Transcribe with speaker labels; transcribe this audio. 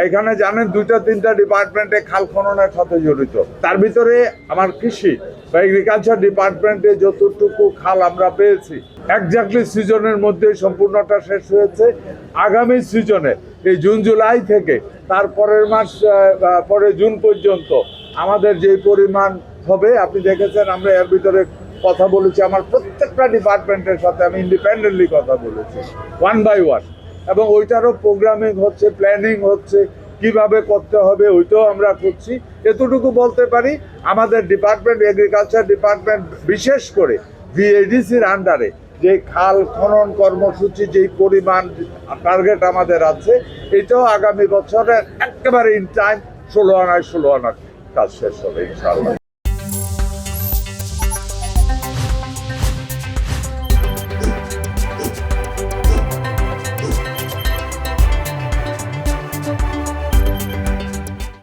Speaker 1: এখানে জানেন 2-3টা ডিপার্টমেন্টে খাল খননের সাথে জড়িত। তার ভিতরে আমার কৃষি বা এগ্রিকালচার ডিপার্টমেন্টে যতটুকু খাল আমরা পেয়েছি এক্স্যাক্টলি সিজনের মধ্যে সম্পূর্ণটা শেষ হয়েছে। আগামী সিজনে এই জুন জুলাই থেকে তারপরের মাস পরে জুন পর্যন্ত আমাদের যে পরিমাণ হবে আপনি দেখেছেন, আমরা এর ভিতরে কথা বলেছি। আমার প্রত্যেকটা ডিপার্টমেন্টের সাথে আমি ইন্ডিপেন্ডেন্টলি কথা বলেছি 1 by 1, এবং ওইটারও প্রোগ্রামিং হচ্ছে, প্ল্যানিং হচ্ছে, কিভাবে করতে হবে ওইটাও আমরা করছি। এতটুকু বলতে পারি আমাদের ডিপার্টমেন্ট, এগ্রিকালচার ডিপার্টমেন্ট বিশেষ করে ভিএডিসির আন্ডারে যে খাল খনন কর্মসূচি যেই পরিমাণ টার্গেট আমাদের আছে, এটাও আগামী বছরে একেবারে ইন টাইম 16 আনায় কাজ শেষ হবে ইনশাআল্লাহ।